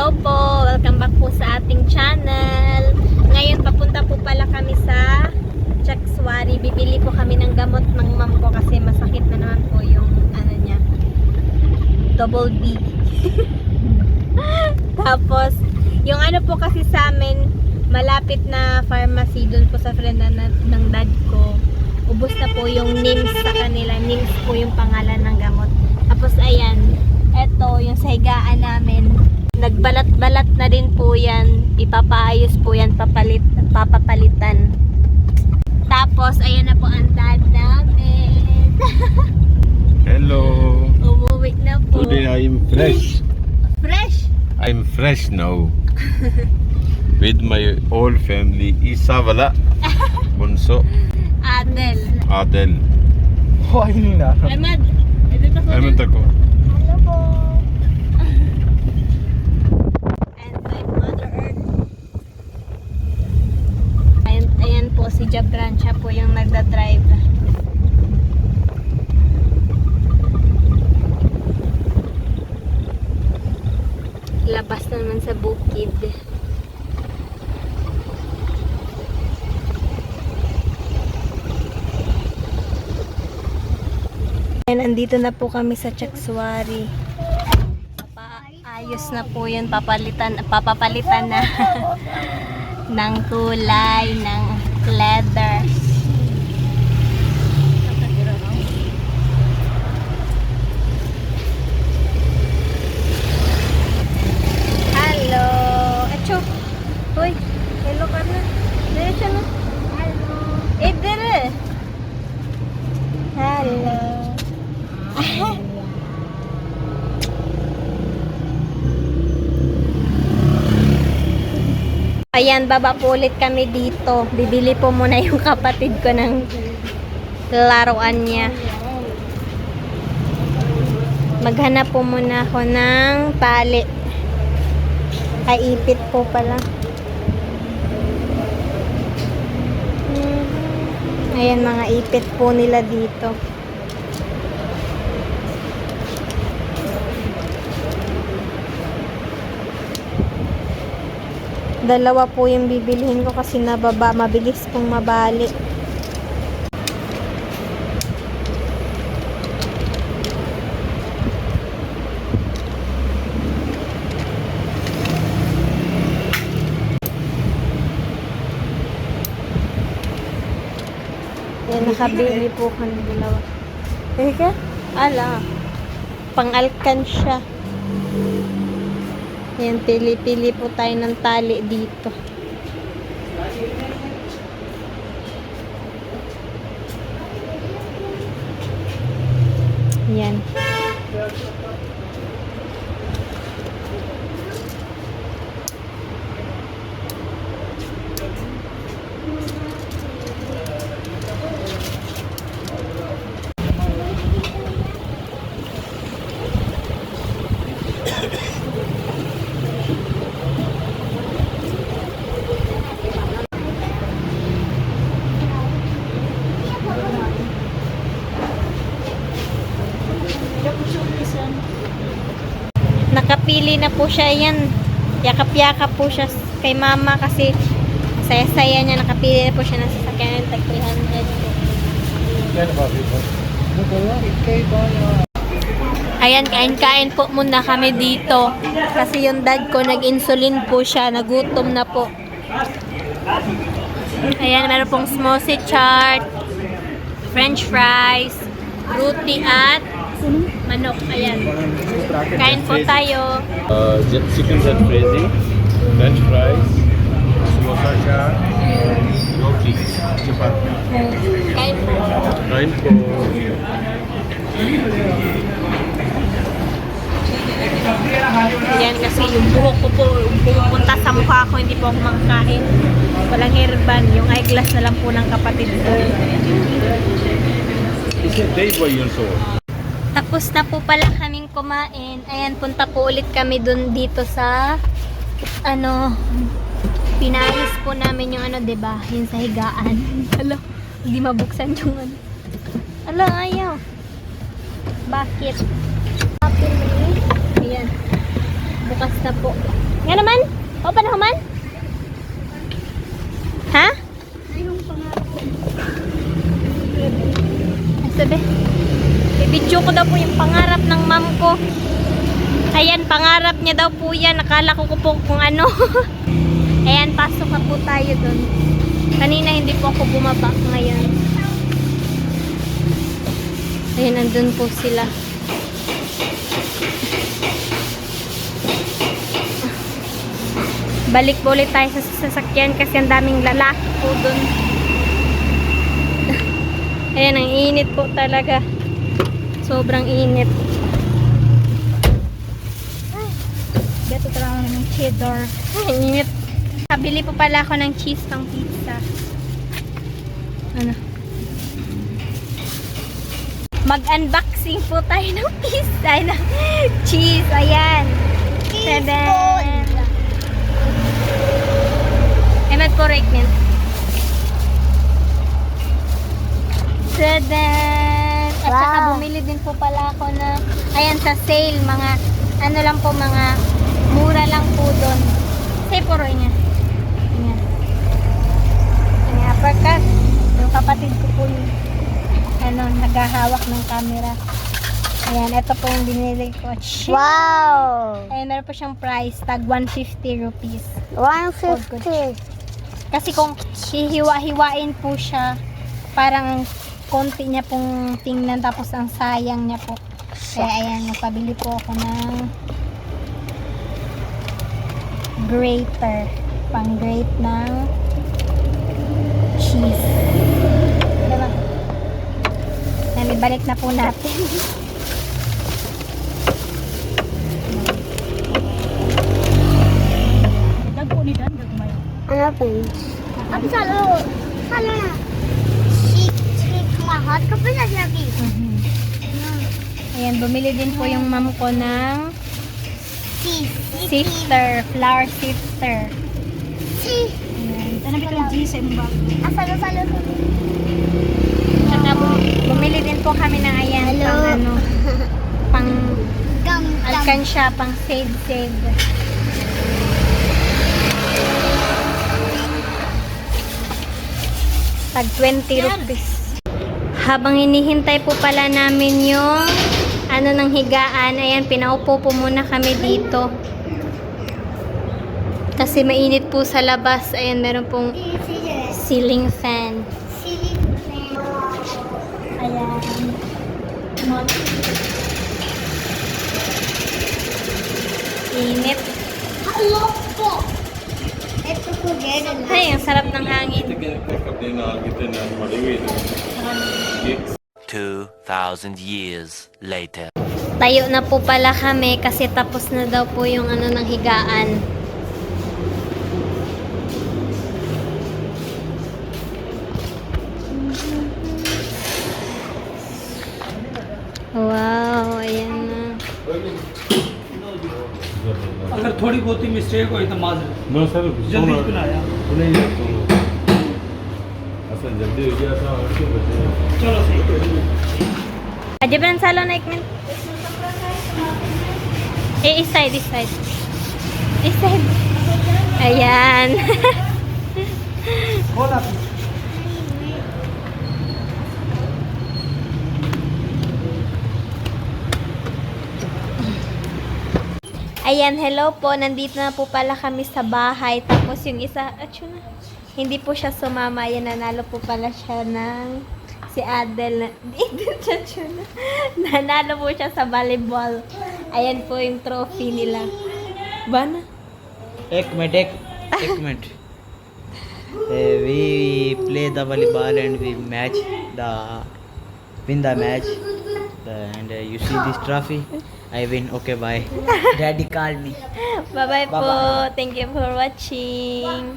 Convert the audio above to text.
Hello po! Welcome back po sa ating channel. Ngayon papunta po pala kami sa Chakswari. Bibili po kami ng gamot ng mom ko kasi masakit na naman po yung ano niya. Double B. Tapos, yung ano po kasi sa amin, malapit na pharmacy doon po sa friend ng dad ko. Ubos na po yung NIMS sa kanila. NIMS po yung pangalan ng gamot. Tapos ayan, eto yung sa higaan namin. Nagbalat-balat na din po yan. Ipapaayos po yan, papapalitan. Tapos ayan na po ang dad namin. Hello. Umuwi na po. Today I'm fresh. Fresh? I'm fresh now. With my whole family. Isa wala. Bunso. Adel. Oh, ayun na. Ahmad. Dito po. Ayun tako. Hello po. And my Mother Earth. Ayan po si Jabran. Siya po yung nagda-drive. Labas naman sa bukid. Ayan, andito na po kami sa Chakswari. Ayos na po yun. Papapalitan na ng kulay, ng leather. Hello! Acho! Hoy! Hello ka na. Diretso na. Hello! Dire! Hello! Ayan, baba po ulit kami dito. Bibili po muna yung kapatid ko ng laruan niya. Maghanap po muna ako ng tali. Kaipit po pala. Ayan, mga ipit po nila dito. Dalawa po yung bibilihin ko kasi nababa, mabilis pong mabali. Yan, nakabili po kami dalawa. Teka, ala, pang-alkan siya. Yan, pili-pili po tayo ng tali dito. Yan. Nakapili na po siya yan. Yakap-yakap po siya kay mama kasi saya-saya niya. Nakapili na po siya ng sasakyan ng tag 300 po. Ayan, kain-kain po muna kami dito. Kasi yung dad ko nag-insulin po siya. Nagutom na po. Ayan, meron pong smoothie chart, french fries, roti at manok. Ayan. Kain po tayo. Chicken set praising, French fries, samosa chaat, roti, chapati. Kain po. Kain po. Ayan, kasi yung buhok ko po pumupunta sa mukha ko, hindi po ako makakain. Walang hairband. Yung eyeglass na lang po ng kapatid ko. It's a day boy also. Tapos na po pala kaming kumain. Ayan, punta po ulit kami dun dito sa pinayos po namin yung diba? Yung sa higaan. Hala, hindi mabuksan yung Hala, ayaw. Bakit? Ayan. Bukas na po. Nga naman? O panahuman? Ha? Ang sabi? I-video ko daw po yung pangarap ng mom ko. Ayan, pangarap niya daw po yan. Nakala ko po kung ano. Ayan, pasok na po tayo dun. Kanina hindi po ako bumaba ngayon. Ayan, nandun po sila. Balik po ulit tayo sa sasakyan kasi ang daming lalaki po dun. Ayan, ang init po talaga. Sobrang init. Beto talaga ng cheddar. Ang init. Kabili po pala ako ng cheese pang pizza. Ano? Mag-unboxing po tayo ng pizza. Ng cheese. Ayan. Seven. Emat po right mint. Seven. At saka bumili din po pala ako na, ayan, sa sale, mga, ano lang po, mga mura lang po doon. Say po rin niya. Ayan. Ayan, uppercut. Yung kapatid ko po yung, ano, naghahawak ng camera. Ayan, ito po yung binili ko. Wow! Ayan, meron po siyang price, tag 150 rupees. 150? Kasi kung hihiwa-hiwain po siya, parang konti niya pong tingnan, tapos ang sayang niya po. Kaya ayan, nagpabili po ako ng grater. Pang-grate ng cheese. Diba? Ayan, ibalik na po natin. Ano po yun? Abi salo na. Mahal ka pa na sabi. Ayan, bumili din po yung mom ko ng sifter, flour sifter. Ayan. Ano ba yung G sa mbag? Salo. Saka bumili din po kami ng ayan, pang ano, pang alkansya, pang save. Tag 20 rupees. Habang hinihintay po pala namin yung ano ng higaan, ayan, pinaupo po muna kami dito. Kasi mainit po sa labas. Ayan, meron pong ceiling fan. Ayan. Init. Hello po. Ito po gano'n. Ay, ang sarap ng hangin. 2,000 years later. Tayo na po pala kami kasi tapos na daw po yung ano ng higaan. Wow, ayan na. अगर थोड़ी बहुत ही मिस्टेक हुई तो माजर No, sir. जल्दी इसको लाया नहीं असल जल्दी हो गया था और क्यों बचे चलो सही Ajabran salon na ikmin. This side. This side. Ayan. खोला Ayan, hello po. Nandito na po pala kami sa bahay. Tapos yung isa, na. Hindi po siya sumama. Ayan, nanalo po pala siya ng si Adel. Nanalo po siya sa volleyball. Ayan po yung trophy nila. Bana? एक minute we play the volleyball and we match win the match and you see this trophy I win. Okay, bye. Daddy called me. Bye-bye po. Bye-bye. Thank you for watching.